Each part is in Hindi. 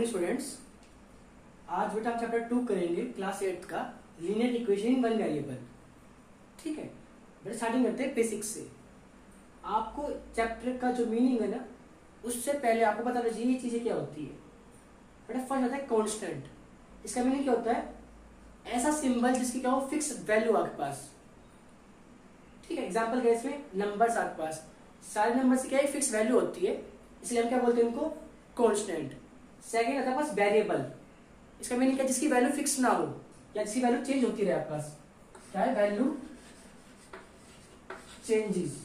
Morning students. आज बेटा हम चैप्टर 2 करेंगे क्लास 8 का linear equation in one variable. ठीक है बेटा, स्टार्टिंग करते हैं बेसिक्स से। आपको चैप्टर का जो मीनिंग है ना, उससे पहले आपको पता होना चाहिए ये चीजें क्या होती है। बेटा फर्स्ट आता है कांस्टेंट। इसका मीनिंग क्या होता है? ऐसा सिंबल जिसकी क्या हो फिक्स वैल्यू आपके पास। ठीक है, एग्जाम्पल क्या है इसमें? नंबर्स आपके पास, सारे नंबर की क्या फिक्स वैल्यू होती है, इसलिए हम क्या बोलते हैं इनको? कांस्टेंट। सेकंड आता है पास वेरिएबल। इसका मीनिंग क्या? जिसकी वैल्यू फिक्स ना हो या जिसकी वैल्यू चेंज होती रहे आपके पास। क्या है? वैल्यू चेंजेस,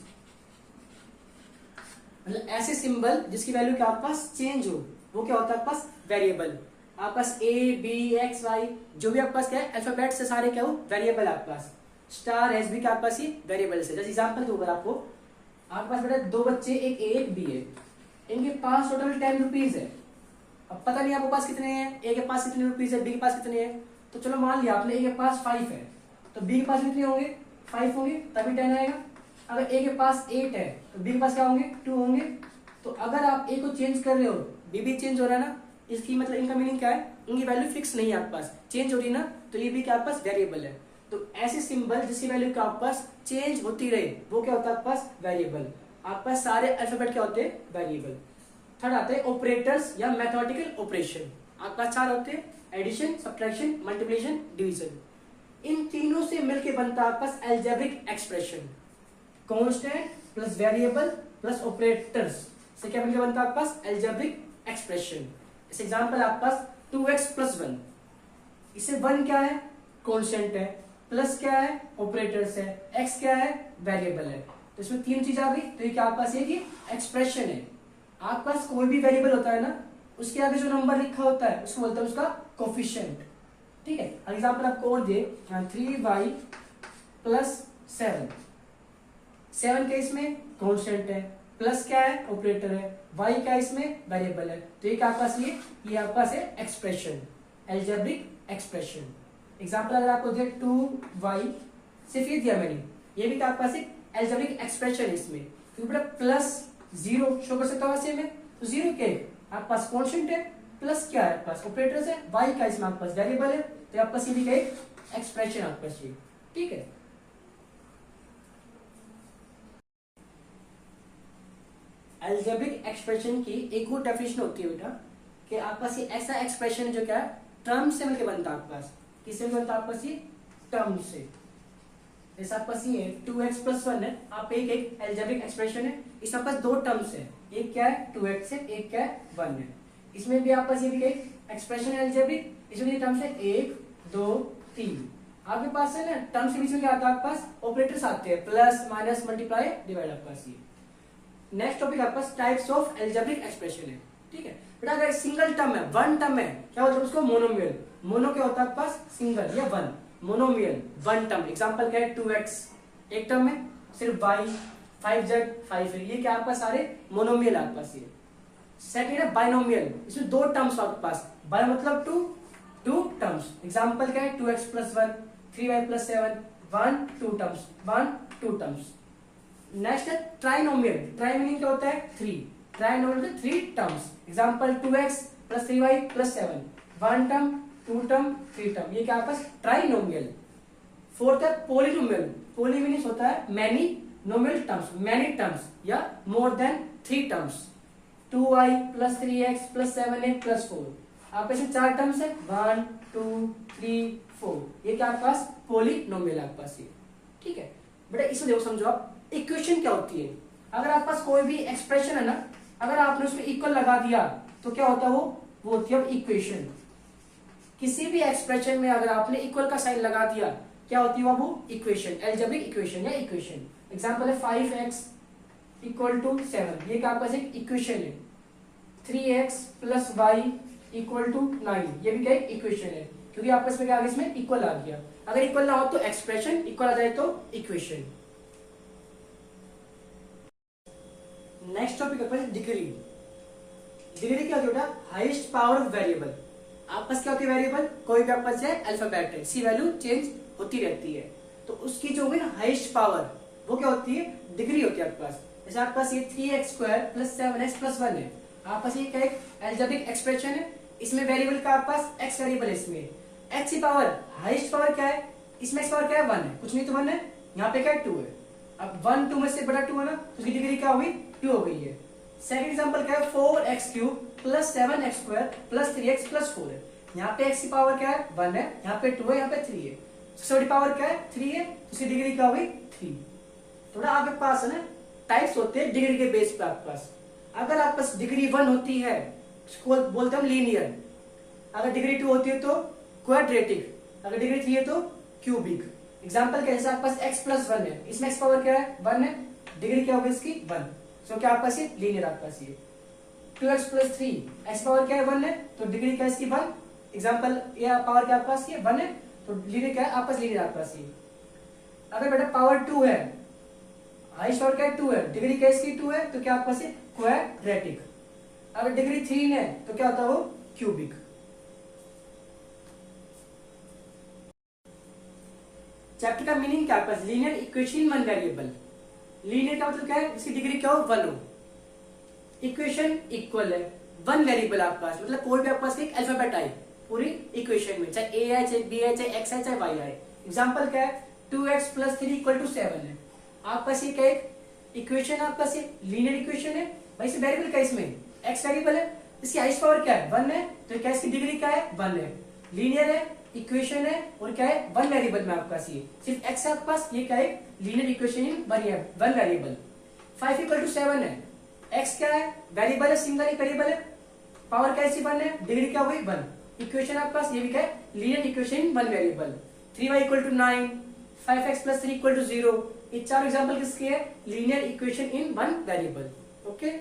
मतलब ऐसे सिंबल जिसकी वैल्यू क्या आपके पास चेंज हो, वो क्या होता है आपके पास? वेरिएबल। आपके पास ए बी एक्स वाई जो भी आपके पास क्या है अल्फाबेट से सारे क्या हो वेरिएबल आपके पास। स्टार एस बी का आपके पास ही वेरिएबल से। जैसे एग्जांपल दूंगा आपको, आपके पास बेटा दो बच्चे एक ए एक बी है, इनके पास टोटल 10 रुपीज है। अब पता नहीं आपके पास कितने हैं, ए के पास कितने रुपीज है, बी के पास कितने हैं। तो चलो मान लिया आपने ए के पास 5 है, तो बी के पास कितने होंगे? 5 होंगे, तभी 10 आएगा। अगर ए के पास 8 है तो बी के पास क्या होंगे? 2 होंगे। तो अगर आप ए को चेंज कर रहे हो, बी भी चेंज हो रहा है ना, इसकी मतलब इनका मीनिंग क्या है? इनकी वैल्यू फिक्स नहीं है आपके पास, चेंज हो रही है ना, तो ये भी क्या आपके पास वेरिएबल है। तो ऐसे सिंबल जिसकी वैल्यू क्या आपके पास चेंज होती रहे, वो क्या होता है आपके पास? वेरिएबल। आपके पास सारे अल्फाबेट क्या होते हैं? वेरिएबल। थर्ड आते हैं ऑपरेटर्स या मैथमेटिकल ऑपरेशन। आपके पास 4 होते हैं, एडिशन, सब्ट्रैक्शन, मल्टीप्लिकेशन, डिवीजन। इन तीनों से मिलकर बनता है आपके पास algebraic expression. Constant plus variable plus operators से क्या मिलकर बनता है आपके पास? Algebraic expression. इस एग्जांपल आपके पास 2x प्लस 1, इसे 1 क्या है? कांस्टेंट है, प्लस क्या है? ऑपरेटर्स है, x क्या है? वेरिएबल है। तो इसमें 3 चीज आ गई, तो ये क्या आपके पास? ये एक्सप्रेशन है। आपके पास कोई भी वेरिएबल होता है ना, उसके आगे जो नंबर लिखा होता है उसको बोलते हैं उसका कोफिशिएंट। ठीक है, एग्जांपल आपको और दे, 3y प्लस 7, 7 का इसमें कांस्टेंट है, प्लस क्या है? ऑपरेटर है, y क्या इसमें? वेरिएबल है। तो ये क्या आपके पास? ये आपके पास है एक्सप्रेशन, अलजेब्रिक एक्सप्रेशन। एग्जांपल अगर आपको दे 2y, सिर्फ ये दिया मैंने, ये भी आपके पास एक अलजेब्रिक एक्सप्रेशन है इसमें, क्योंकि बेटा प्लस 0 शो कर सकता हूँ में, तो 0 के आपके पास कांस्टेंट है, प्लस क्या है आपके पास? ऑपरेटर्स है, y का इसमें आपके पास वेरिएबल है, तो आपके पास ये भी एक एक्सप्रेशन आपके पास। ठीक है, अलजेब्रिक एक्सप्रेशन की एक और डेफिनेशन होती है बेटा कि आपके पास ये ऐसा एक्सप्रेशन जो क्या है टर्म से मिलकर बनता है आपके पास। किससे बनता है आपके पास? ये टर्म से। जैसे आपके पास ये 2x प्लस 1 है, आप एक अलजेब्रिक एक्सप्रेशन है, इसमें आपके पास 2 टर्म्स है, एक क्या है? 2x है, एक क्या है? 1 है। इसमें भी आपके पास ये भी एक एक्सप्रेशन है अलजेब्रिक, इसमें ये टर्म्स है 1 2 3। आपके पास है ना टर्म्स के बीच में क्या आता है आपके पास? ऑपरेटर्स आते हैं, प्लस माइनस मल्टीप्लाई डिवाइड आपके पास। ये नेक्स्ट टॉपिक आपके पास टाइप्स ऑफ अलजेब्रिक एक्सप्रेशन है। ठीक है बेटा, अगर सिंगल टर्म है, वन टर्म है, क्या बोलते हैं उसको? मोनोमियल। मोनो क्या होता है आपके पास? सिंगल या one, monomial one term. Example क्या है? 2x एक टर्म है, सिर्फ y 5z 5 है, ये क्या आपका सारे मोनोमियल आपके पास। ये सेकंड है बाइनोमियल, इसमें 2 टर्म्स आपके पास, बाय मतलब 2 टर्म्स। एग्जांपल क्या है? 2x plus 1, 3y plus 7, 1 2 terms, 1 2 terms. Next है ट्राइनोमियल। ट्राई मीनिंग क्या होता है? 3। ट्राइनोमियल में 3 terms. Example 2x plus 3y plus 7, 1 term 2 term 3 term, ये क्या आपका ट्राइनोमियल। फोर्थ है पॉलिनोमियल। पॉली मीनिंग होता है मैनी, नोमियल टर्म्स, मैनी टर्म्स या more than 3 terms. 2y plus 3x plus 7x plus 4, आपके इसमें 4 टर्म्स है, 1 2 3 4, ये क्या आपके पास? पॉलिनोमियल आपके पास ये। ठीक है बेटा, इसमें देखो समझो आप इक्वेशन क्या होती है। अगर आपके पास कोई भी एक्सप्रेशन है ना, अगर आपने उसमें इक्वल लगा दिया तो क्या होता है? वो होती है इक्वेशन। किसी भी एक्सप्रेशन में अगर आपने इक्वल का साइन लगा दिया, क्या होती है वो? इक्वेशन, अलजेब्रिक इक्वेशन या इक्वेशन। एग्जांपल है 5x इक्वल टू 7, ये क्या आपके पास एक इक्वेशन है। 3x plus y equal to 9, ये भी क्या एक इक्वेशन है, क्योंकि आपके इसमें क्या इसमें इक्वल आ गया। अगर इक्वल ना हो तो एक्सप्रेशन, इक्वल आ जाए तो इक्वेशन। नेक्स्ट टॉपिक अपना डिग्री। डिग्री क्या होता है? Highest power of variable. आपके पास क्या होती है वेरिएबल? कोई भी आपके पास है अल्फाबेट है, सी वैल्यू चेंज होती रहती है, तो उसकी जो होगी ना हाईएस्ट पावर, वो क्या होती है? डिग्री होती है आपके पास। जैसे आपके पास ये 3x square plus 7x plus 1 है, आपके पास ये क्या एक अलजेब्रिक एक्सप्रेशन है, इसमें वेरिएबल का आपके पास x वेरिएबल है, इसमें x की पावर हाईएस्ट पावर क्या है, इसमें x पावर क्या है 1 है, कुछ नहीं तो 1 है, यहाँ पे क्या है 2 है। अब 1 2 में से बड़ा 2 है ना, तो उसकी डिग्री क्या हुई 2 हो गई है। सेकंड एग्जांपल क्या है 4x³ plus 7x² plus 3x plus 4 है। यहाँ पे x की पावर क्या है 1 है, यहाँ पे 2 है, यहाँ पे 3 है, सबसे बड़ी पावर क्या है 3 है, तो उसकी डिग्री क्या हुई 3। थोड़ा आपके पास है ना टाइप्स होते हैं डिग्री के बेस पे आपके पास। अगर आपके पास डिग्री 1 होती है उसको बोलते हैं हम लीनियर, अगर डिग्री 2 होती है तो क्वाड्रेटिक, अगर डिग्री 3 है तो क्यूबिक। एग्जांपल कैसे आपके पास x प्लस 1 है, इसमें x पावर क्या है 1 है, डिग्री क्या होगी इसकी 1, सो क्या आपके पास ये लीनियर आपके पास ये 2x प्लस 3 x पावर क्या है 1 है, तो डिग्री क्या है इसकी 1। एग्जांपल ये पावर क्या आपके पास ये 1 है, तो लीनियर क्या है आपके पास लीनियर आपके पास ये। अगर बेटा पावर 2 है, हाईएस्ट पावर क्या है 2 है, डिग्री क्या इसकी 2 है, तो क्या आपके पास ये क्वाड्रेटिक। अगर डिग्री 3 है तो क्या होता है वो क्यूबिक। चैप्टर का मीनिंग क्या है, linear equation one variable. Linear का मतलब क्या है, इसकी डिग्री क्या हो 1 हो, इक्वेशन इक्वल है, वन वेरिएबल आपके पास, मतलब कोई भी आपके पास एक अल्फाबेट आए पूरी इक्वेशन में, चाहे ए है चाहे बी है चाहे एक्स है चाहे वाई है। एग्जांपल क्या है 2x प्लस 3 इक्वल टू 7 है, आपके पास ये क्या है इक्वेशन, आपके पास ये लीनियर इक्वेशन है। भाई इसमें वेरिएबल क्या है, इसमें x वेरिएबल है, इसकी हाईएस्ट पावर क्या है 1 है, तो क्या इसकी डिग्री क्या है 1 है, लीनियर है, इक्वेशन है, और क्या है वन वेरिएबल में आपके पास ये सिर्फ x है आपके पास, ये क्या है linear equation in one variable. 5 equal to 7 है, x क्या है वेरिएबल है, सिंगल एक वेरिएबल है, पावर क्या है 1 है, डिग्री क्या हुई 1, इक्वेशन आपके पास ये भी क्या है linear equation in one variable. 3y equal to 9, 5x plus 3 equal to 0, ये चार एग्जांपल किसके है linear equation in one variable. Okay.